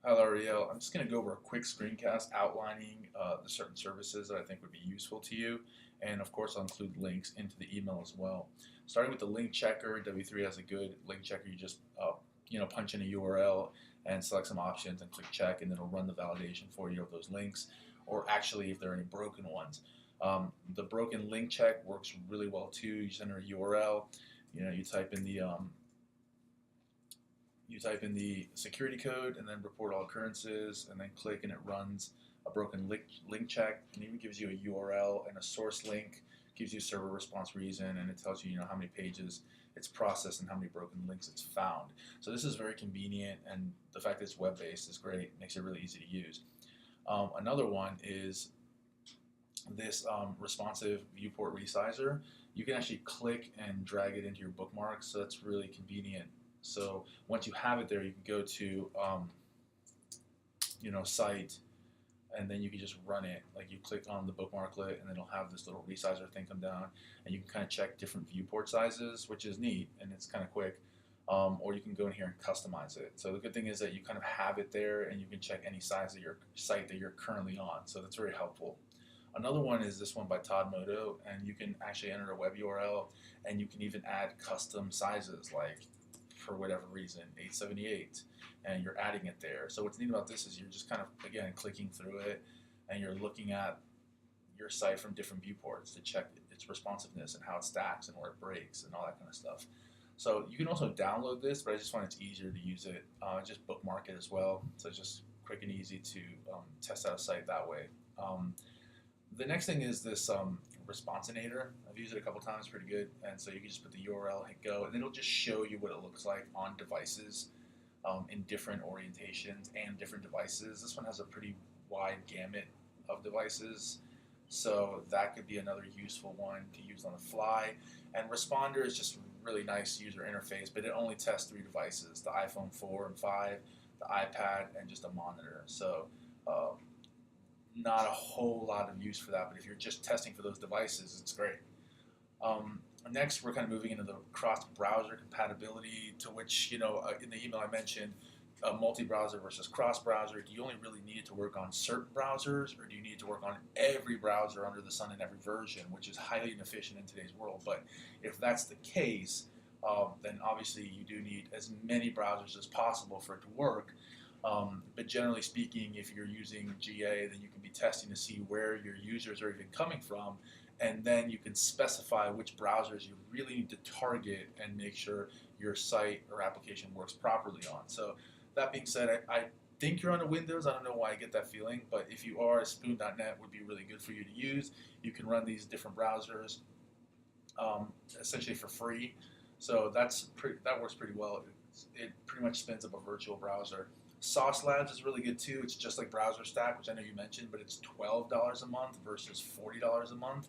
Hi, Lariel. I'm just going to go over a quick screencast outlining the certain services that I think would be useful to you. And of course, I'll include links into the email as well. Starting with the link checker, W3 has a good link checker. You just punch in a URL and select some options and click check, and it'll run the validation for you of those links, or actually if there are any broken ones. The broken link check works really well too. You just enter a URL. You type in the security code and then report all occurrences and then click and it runs a broken link check and even gives you a URL and a source link, gives you server response reason, and it tells you, how many pages it's processed and how many broken links it's found. So this is very convenient, and the fact that it's web-based is great, makes it really easy to use. Another one is this responsive viewport resizer. You can actually click and drag it into your bookmarks, so that's really convenient. So once you have it there, you can go to site, and then you can just run it. Like you click on the bookmarklet, and then it'll have this little resizer thing come down, and you can kind of check different viewport sizes, which is neat and it's kind of quick. Or you can go in here and customize it. So the good thing is that you kind of have it there, and you can check any size of your site that you're currently on. So that's very helpful. Another one is this one by Todd Moto, and you can actually enter a web URL, and you can even add custom sizes, like for whatever reason, 878, and you're adding it there. So what's neat about this is you're just kind of, again, clicking through it, and you're looking at your site from different viewports to check its responsiveness and how it stacks and where it breaks and all that kind of stuff. So you can also download this, but I just find it's easier to use it. Just bookmark it as well. So it's just quick and easy to test out a site that way. The next thing is this Responsinator. I've used it a couple times, pretty good. And so you can just put the URL, hit go, and it'll just show you what it looks like on devices in different orientations and different devices. This one has a pretty wide gamut of devices, so that could be another useful one to use on the fly. And Responder is just a really nice user interface, but it only tests 3 devices: the iPhone 4 and 5, the iPad, and just a monitor. So uh, not a whole lot of use for that, but if you're just testing for those devices, it's great. Next, we're kind of moving into the cross-browser compatibility, to which, in the email I mentioned, multi-browser versus cross-browser. Do you only really need it to work on certain browsers, or do you need it to work on every browser under the sun in every version, which is highly inefficient in today's world? But if that's the case, then obviously you do need as many browsers as possible for it to work. But generally speaking, if you're using GA, then you can be testing to see where your users are even coming from, and then you can specify which browsers you really need to target and make sure your site or application works properly on. So that being said, I think you're on a Windows. I don't know why I get that feeling, but if you are, Spoon.net would be really good for you to use. You can run these different browsers essentially for free. So that works pretty well. It pretty much spins up a virtual browser. Sauce Labs is really good too. It's just like Browser Stack, which I know you mentioned, but it's $12 a month versus $40 a month.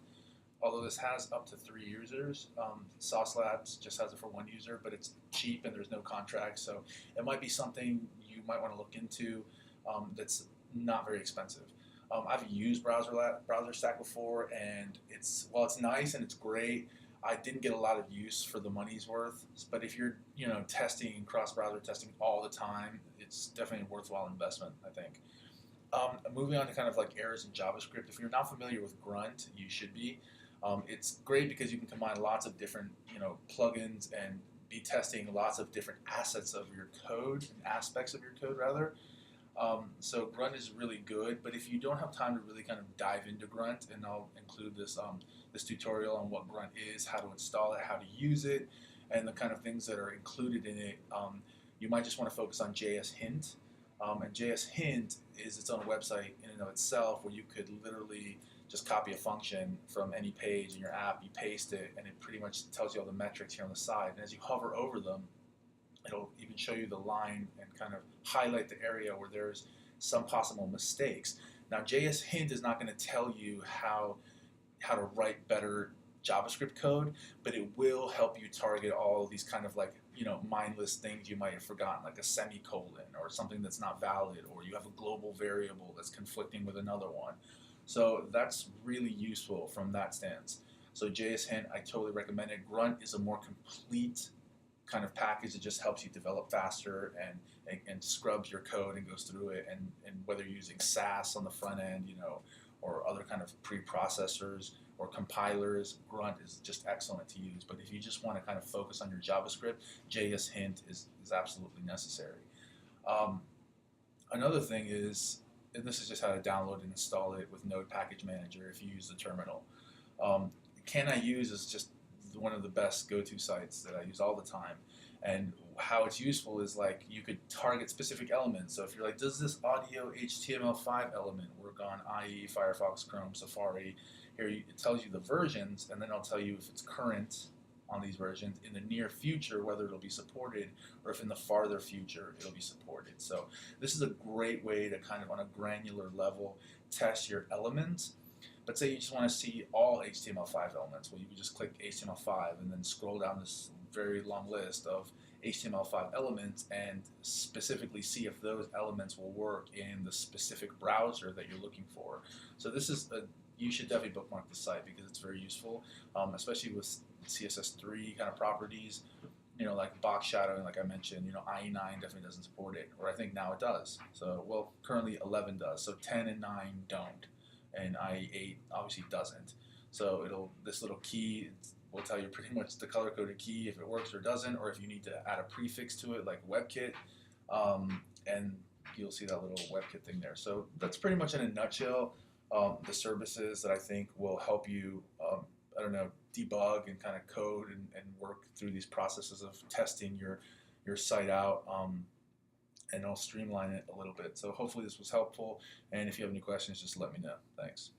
Although this has up to 3 users, Sauce Labs just has it for 1 user, but it's cheap and there's no contract, so it might be something you might want to look into. That's not very expensive. I've used Browser Stack before, and it's nice and it's great. I didn't get a lot of use for the money's worth, but if you're testing cross-browser testing all the time, it's definitely a worthwhile investment, I think. Moving on to kind of like errors in JavaScript. If you're not familiar with Grunt, you should be. It's great because you can combine lots of different plugins and be testing lots of different assets of your code and aspects of your code rather. So Grunt is really good, but if you don't have time to really kind of dive into Grunt, and I'll include this tutorial on what Grunt is, how to install it, how to use it, and the kind of things that are included in it. You might just want to focus on JS Hint, and JS Hint is its own website in and of itself, where you could literally just copy a function from any page in your app, you paste it, and it pretty much tells you all the metrics here on the side. And as you hover over them, it'll even show you the line and kind of highlight the area where there's some possible mistakes. Now, JS Hint is not going to tell you how to write better JavaScript code, but it will help you target all these kind of like mindless things you might have forgotten, like a semicolon or something that's not valid, or you have a global variable that's conflicting with another one. So that's really useful from that stance. So JS Hint, I totally recommend it. Grunt is a more complete kind of package that just helps you develop faster and scrubs your code and goes through it. And whether you're using Sass on the front end, or other kind of preprocessors or compilers, Grunt is just excellent to use. But if you just want to kind of focus on your JavaScript, JS Hint is absolutely necessary. Another thing is, and this is just how to download and install it with Node Package Manager if you use the terminal. Can I Use is just one of the best go-to sites that I use all the time. And how it's useful is, like, you could target specific elements. So if you're like, does this audio HTML5 element work on IE, Firefox, Chrome, Safari? Here it tells you the versions, and then I'll tell you if it's current on these versions, in the near future whether it'll be supported, or if in the farther future it'll be supported. So this is a great way to kind of on a granular level test your elements. But say you just want to see all HTML5 elements, well, you can just click HTML5 and then scroll down this very long list of HTML5 elements and specifically see if those elements will work in the specific browser that you're looking for. So this is you should definitely bookmark the site because it's very useful, especially with CSS3 kind of properties, like box shadowing, like I mentioned. IE9 definitely doesn't support it, or I think now it does. So, well, currently 11 does, so 10 and 9 don't, and IE8 obviously doesn't. So this little key will tell you pretty much the color-coded key if it works or doesn't, or if you need to add a prefix to it like WebKit, and you'll see that little WebKit thing there. So that's pretty much in a nutshell the services that I think will help you, debug and kind of code and work through these processes of testing your site out, and I'll streamline it a little bit. So hopefully this was helpful, and if you have any questions, just let me know. Thanks.